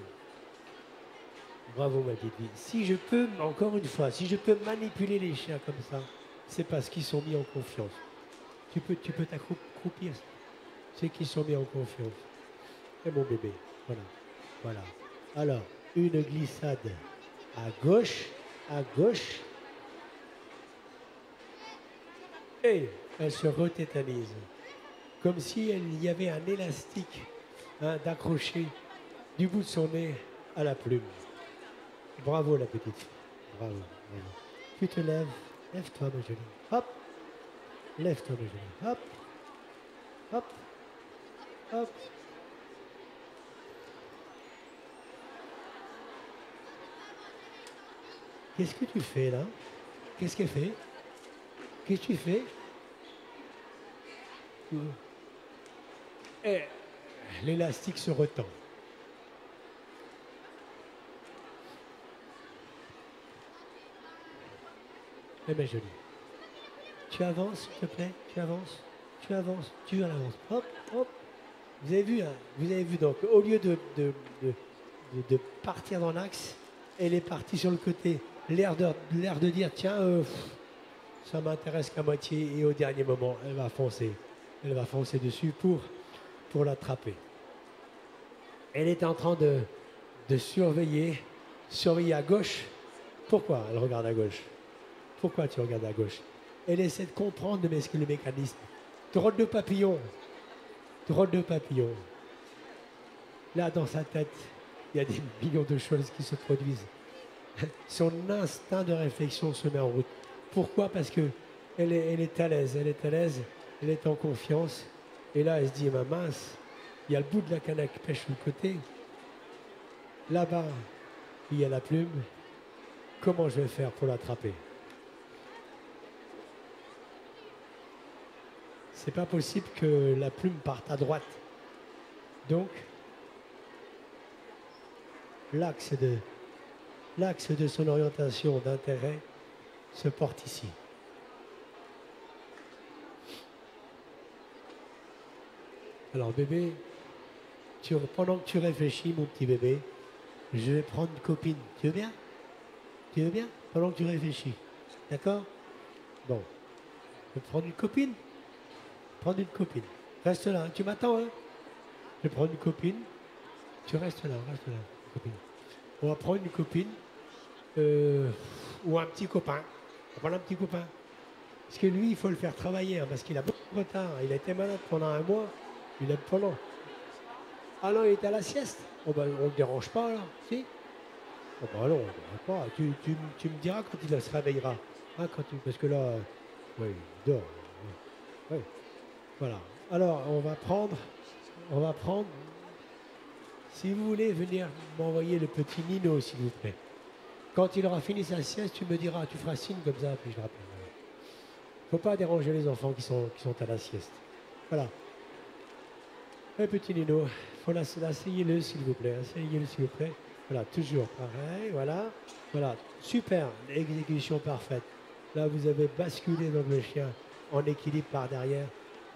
Bravo, ma petite fille. Si je peux, encore une fois, si je peux manipuler les chiens comme ça, c'est parce qu'ils sont mis en confiance. Tu peux t'accroupir. C'est qu'ils sont mis en confiance. Et mon bébé, voilà, voilà. Alors, une glissade à gauche, et elle se retétanise, comme si il y avait un élastique d'accrocher du bout de son nez à la plume. Bravo la petite fille, bravo, bravo. Tu te lèves, lève-toi ma jolie, hop, lève-toi ma jolie, hop, hop, hop. Qu'est-ce que tu fais là? Qu'est-ce qu'elle fait? Qu'est-ce que tu fais? Et l'élastique se retend. Eh bien jolie. Tu avances, s'il te plaît, tu avances, tu avances. Hop, hop. Vous avez vu donc, au lieu de partir dans l'axe, elle est partie sur le côté. L'air de dire, tiens, ça m'intéresse qu'à moitié, et au dernier moment, elle va foncer. Elle va foncer dessus pour l'attraper. Elle est en train de surveiller à gauche. Pourquoi elle regarde à gauche? Pourquoi tu regardes à gauche? Elle essaie de comprendre mais ce que le mécanisme. Drôle de papillon. Drôle de papillon. Là, dans sa tête, il y a des millions de choses qui se produisent. Son instinct de réflexion se met en route. Pourquoi? Parce que elle est à l'aise, elle est en confiance. Et là, elle se dit, ma mince, il y a le bout de la canne à pêche sur le côté. Là-bas, il y a la plume. Comment je vais faire pour l'attraper? C'est pas possible que la plume parte à droite. Donc, l'axe de son orientation d'intérêt se porte ici. Alors bébé, pendant que tu réfléchis, mon petit bébé, je vais prendre une copine. Tu veux bien? Tu veux bien? Pendant que tu réfléchis. D'accord? Bon. Je vais prendre une copine. Prendre une copine. Reste là, tu m'attends, hein? Je vais prendre une copine. Tu restes là, copine. On va prendre une copine ou un petit copain. On va prendre un petit copain. Parce que lui, il faut le faire travailler, hein, parce qu'il a beaucoup de retard. Il a été malade pendant un mois. Il a pendant. Ah non, il était à la sieste. Oh ben, on ne le dérange pas, là, si? Oh ben non, on ne dérange pas. Tu me diras quand il se réveillera. Hein, parce que là, oui, il dort. Oui. Voilà. Alors, on va prendre, si vous voulez venir m'envoyer le petit Nino, s'il vous plaît. Quand il aura fini sa sieste, tu me diras, tu feras signe comme ça, puis je rappelle. Il ne faut pas déranger les enfants qui sont à la sieste. Voilà. Le petit Nino, asseyez-le, s'il vous plaît. Asseyez-le, s'il vous plaît. Voilà, toujours pareil, voilà. Voilà, super, exécution parfaite. Là, vous avez basculé donc le chien en équilibre par derrière.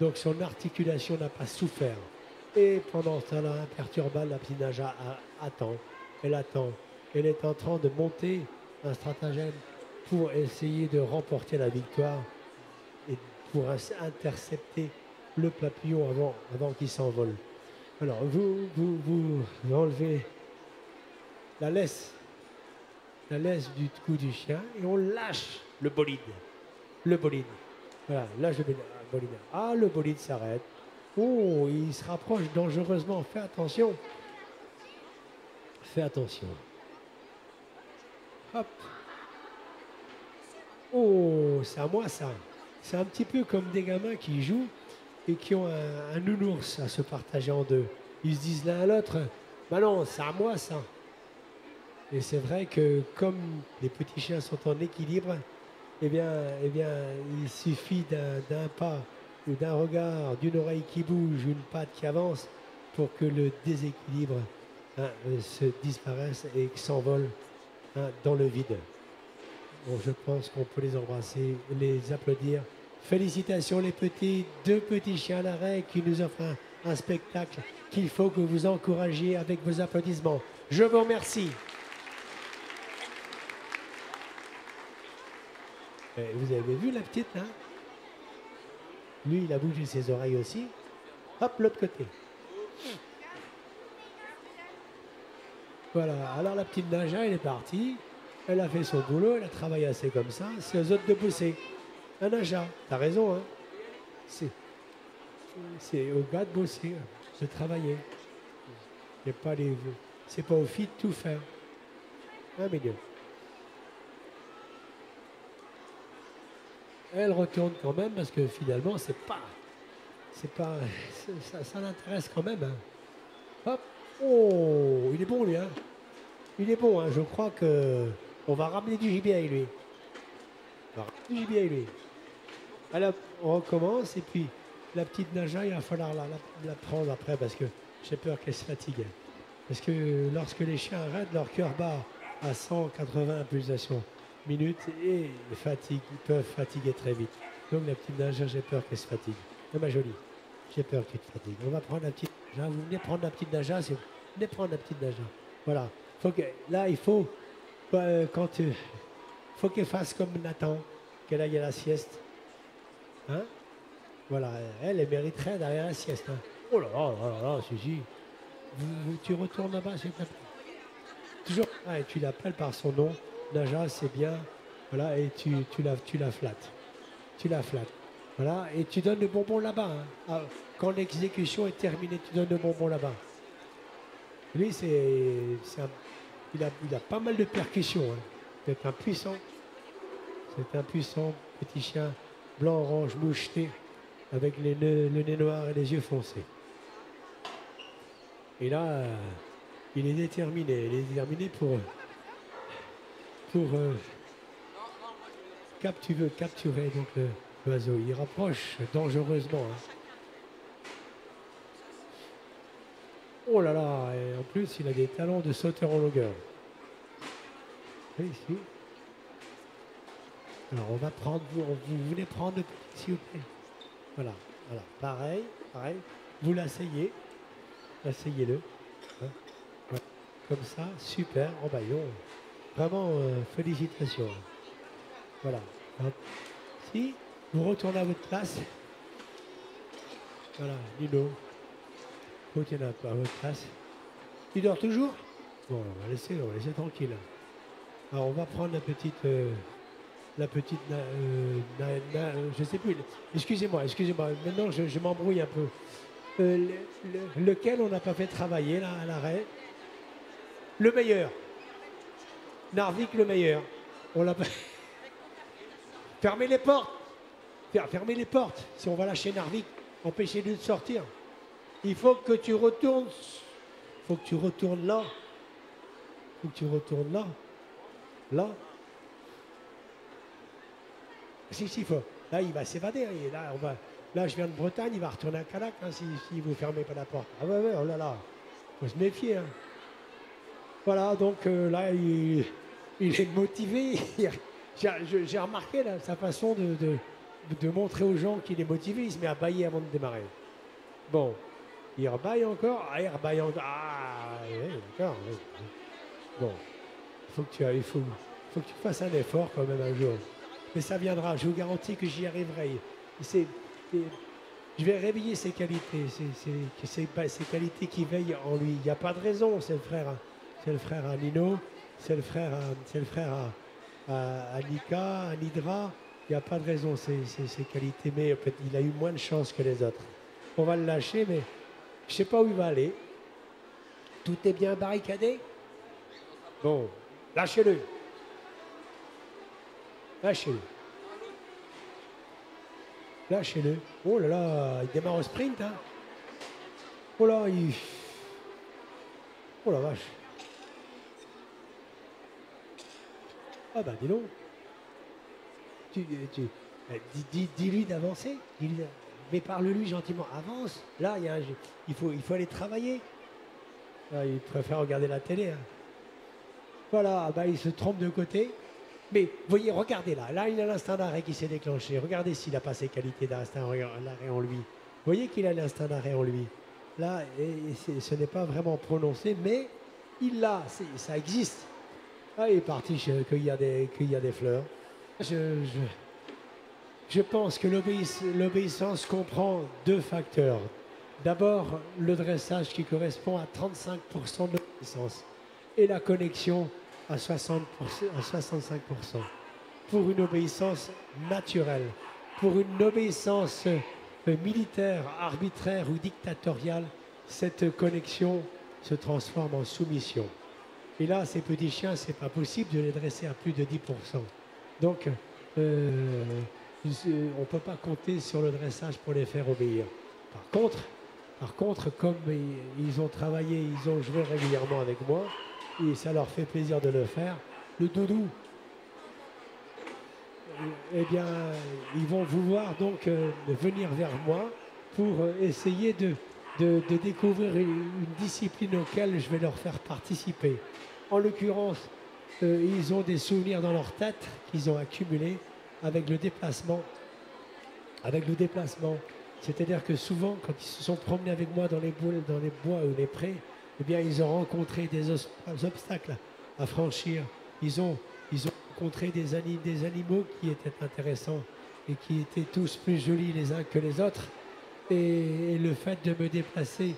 Donc son articulation n'a pas souffert. Et pendant ce temps-là, imperturbable, la petite Naja attend. Elle attend. Elle est en train de monter un stratagème pour essayer de remporter la victoire et pour intercepter le papillon avant qu'il s'envole. Alors, vous enlevez la laisse du cou du chien et on lâche le bolide. Le bolide. Voilà, lâche le bolide. Ah, le bolide s'arrête. Oh, il se rapproche dangereusement. Fais attention. Fais attention. Hop. Oh, c'est à moi ça. C'est un petit peu comme des gamins qui jouent et qui ont un nounours à se partager en deux. ils se disent l'un à l'autre, bah non, c'est à moi ça. Et c'est vrai que comme les petits chiens sont en équilibre, eh bien, il suffit d'un pas ou d'un regard, d'une oreille qui bouge, une patte qui avance pour que le déséquilibre se disparaisse et s'envole dans le vide. Bon, je pense qu'on peut les embrasser, les applaudir. Félicitations les petits, deux petits chiens à l'arrêt qui nous offrent un spectacle qu'il faut que vous encouragiez avec vos applaudissements. Je vous remercie. Vous avez vu la petite là? Lui, il a bougé ses oreilles aussi. Hop, l'autre côté. Voilà, alors la petite Naja, elle est partie. Elle a fait son boulot, elle a travaillé assez comme ça. C'est aux autres de bosser. Un Naja, t'as raison, hein? C'est aux gars de bosser, de travailler. C'est pas aux filles de tout faire. Un milieu. Elle retourne quand même parce que finalement, ça l'intéresse quand même. Hein. Hop, oh, il est bon lui, hein. Il est bon, hein. Je crois que on va ramener du gibier avec lui. On va ramener du gibier avec lui. Alors, on recommence et puis la petite Naja, il va falloir la prendre après parce que j'ai peur qu'elle se fatigue. Parce que lorsque les chiens arrêtent, leur cœur bat à 180 pulsations minutes et ils peuvent fatiguer très vite. Donc la petite Naja, j'ai peur qu'elle se fatigue. Oh, ma jolie, j'ai peur qu'elle te fatigue. On va prendre la petite Naja. Vous venez prendre la petite Naja, venez prendre la petite Naja. Voilà. Là, il faut faut qu'elle fasse comme Nathan, qu'elle aille à la sieste. Hein? Voilà, elle mériterait d'aller à la sieste. Hein. Oh là là, là là, si. Tu retournes là-bas, s'il te plaît. Toujours. Ah, et tu l'appelles par son nom. Naja, c'est bien. Voilà, et tu la flattes. Tu la flattes. Voilà, et tu donnes le bonbon là-bas. Hein. Ah, quand l'exécution est terminée, tu donnes le bonbon là-bas. Lui, il a pas mal de percussions. Hein. C'est un puissant petit chien blanc, orange, moucheté, avec le nez noir et les yeux foncés. Et là, il est déterminé. Il est déterminé pour capturer donc l'oiseau. Il rapproche dangereusement. Hein. Oh là là, et en plus, il a des talons de sauteur en longueur. Et ici. Alors, on va prendre, vous voulez prendre le petit, s'il vous plaît. Voilà, pareil. Vous l'asseyez. Asseyez-le. Hein. Voilà. Comme ça, super, en baillon. Vraiment, félicitations. Voilà. Hop. Si vous retournez à votre place. Voilà, Nino. Retournez à votre place. Il dort toujours? Bon, on va laisser tranquille. Alors, on va prendre la petite je sais plus. Excusez-moi. Maintenant, je m'embrouille un peu. Lequel on n'a pas fait travailler là à l'arrêt? Le meilleur. Narvik, le meilleur. On l'a pas. Fermez les portes. Fermez les portes. Si on va lâcher Narvik, empêchez-le de sortir. Il faut que tu retournes. Faut que tu retournes là. Là. Si, faut. Là, il va s'évader. Et là, je viens de Bretagne, il va retourner à Calac si vous ne fermez pas la porte. Ah ouais, oh là là. Faut se méfier. Hein. Voilà, donc là, il est motivé. J'ai remarqué là, sa façon de montrer aux gens qu'il est motivé. Il se met à bâiller avant de démarrer. Bon, il rebaille encore. Ah, il rebaille encore. Ah, oui, d'accord. Oui. Bon, il faut que tu fasses un effort quand même un jour. Mais ça viendra, je vous garantis que j'y arriverai. Je vais réveiller ses qualités, ces qualités qui veillent en lui. Il n'y a pas de raison, c'est le frère à Nino, c'est le frère à Nika, à Nidra. Il n'y a pas de raison, ces qualités, mais il a eu moins de chance que les autres. On va le lâcher, mais je ne sais pas où il va aller. Tout est bien barricadé? Bon, lâchez-le. Lâchez-le. Oh là là, il démarre au sprint. Hein. Oh là, Oh la vache. Ah bah dis donc. Dis-lui d'avancer. Mais parle-lui gentiment. Avance. Là, il faut aller travailler. Ah, il préfère regarder la télé. Hein. Voilà, bah, il se trompe de côté. Mais voyez, regardez là. Là, il a l'instinct d'arrêt qui s'est déclenché. Regardez s'il n'a pas ses qualités d'instinct d'arrêt en lui. Voyez qu'il a l'instinct d'arrêt en lui. Là, ce n'est pas vraiment prononcé, mais il l'a. Ça existe. Ah, il est parti cueillir des fleurs. Je pense que l'obéissance comprend deux facteurs. D'abord, le dressage qui correspond à 35% de l'obéissance et la connexion à 65%. Pour une obéissance naturelle, pour une obéissance militaire, arbitraire ou dictatoriale, cette connexion se transforme en soumission. Et là, ces petits chiens, c'est pas possible de les dresser à plus de 10%. Donc, on ne peut pas compter sur le dressage pour les faire obéir. Par contre, comme ils ont travaillé, ils ont joué régulièrement avec moi, et ça leur fait plaisir de le faire, le doudou, eh bien, ils vont vouloir donc venir vers moi pour essayer de découvrir une discipline auquel je vais leur faire participer. En l'occurrence, ils ont des souvenirs dans leur tête qu'ils ont accumulés avec le déplacement. C'est-à-dire que souvent, quand ils se sont promenés avec moi dans les bois ou les prés, eh bien, ils ont rencontré des obstacles à franchir. Ils ont rencontré des animaux qui étaient intéressants et qui étaient tous plus jolis les uns que les autres. Et le fait de me déplacer,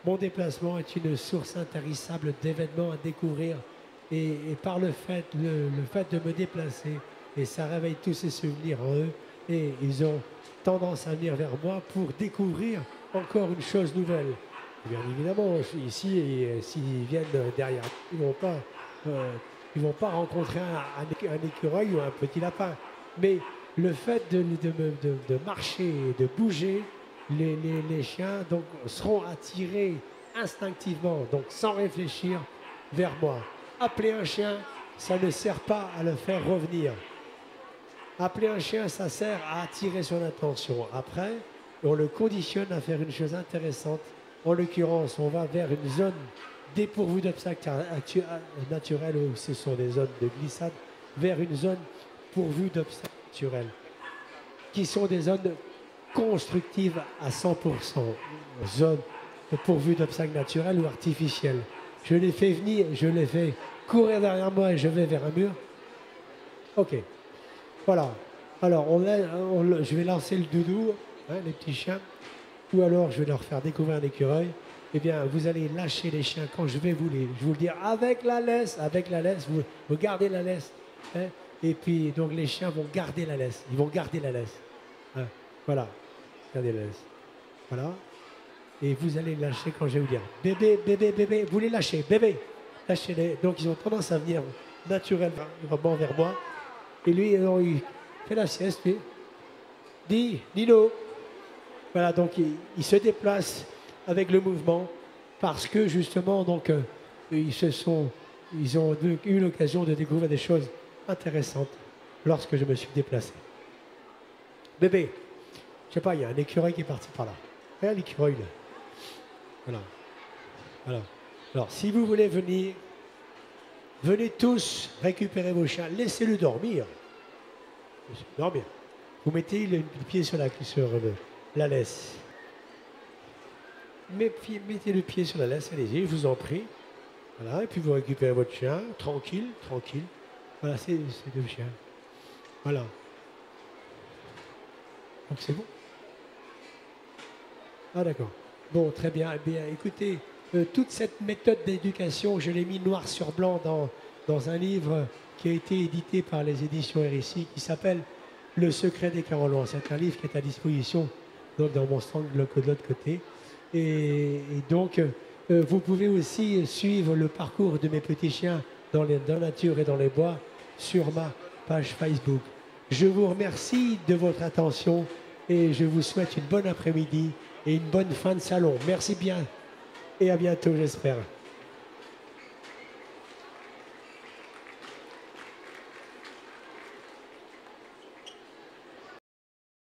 mon déplacement est une source intarissable d'événements à découvrir. Et par le fait de me déplacer, et ça réveille tous ces souvenirs en eux, et ils ont tendance à venir vers moi pour découvrir encore une chose nouvelle. Et bien évidemment, ici, s'ils viennent derrière, ils vont pas rencontrer un écureuil ou un petit lapin. Mais le fait de marcher et de bouger, les chiens donc, seront attirés instinctivement, donc sans réfléchir, vers moi. Appeler un chien, ça ne sert pas à le faire revenir. Appeler un chien, ça sert à attirer son attention. Après, on le conditionne à faire une chose intéressante. En l'occurrence, on va vers une zone dépourvue d'obstacles naturels, où ce sont des zones de glissade, vers une zone pourvue d'obstacles naturels, qui sont des zones constructives à 100%, zones pourvues d'obstacles naturels ou artificiels. Je les fais venir, je les fais courir derrière moi et je vais vers un mur. Ok. Voilà. Alors, je vais lancer le doudou, hein, les petits chiens, ou alors je vais leur faire découvrir un écureuil. Eh bien, vous allez lâcher les chiens quand je vais vous le dire, avec la laisse, vous gardez la laisse. Hein, et puis, donc, les chiens vont garder la laisse. Ils vont garder la laisse. Hein, voilà. Gardez la laisse. Voilà. Et vous allez lâcher quand je vais vous dire, bébé, vous les lâchez, bébé. Lâchez-les. Donc, ils ont tendance à venir naturellement vers moi. Et lui, alors, il fait la sieste, lui. Dino. Voilà, donc il se déplace avec le mouvement parce que justement, donc, ils ont eu l'occasion de découvrir des choses intéressantes lorsque je me suis déplacé. Bébé, je sais pas, il y a un écureuil qui est parti par là. Regarde l'écureuil, là. Voilà. Alors, si vous voulez venir, venez tous récupérer vos chiens. Laissez-le dormir. Dormir. Vous mettez le pied sur la laisse. Mettez le pied sur la laisse, allez-y, je vous en prie. Voilà, et puis vous récupérez votre chien, tranquille. Voilà, c'est deux chiens. Voilà. Donc c'est bon. Ah d'accord. Bon, très bien. Eh bien, écoutez, toute cette méthode d'éducation, je l'ai mis noir sur blanc dans un livre qui a été édité par les éditions RSI, qui s'appelle Le secret des Carolouans. C'est un livre qui est à disposition donc, dans mon stand de l'autre côté. Et donc, vous pouvez aussi suivre le parcours de mes petits chiens dans la nature et dans les bois sur ma page Facebook. Je vous remercie de votre attention et je vous souhaite une bonne après-midi et une bonne fin de salon. Merci bien. et à bientôt, j'espère.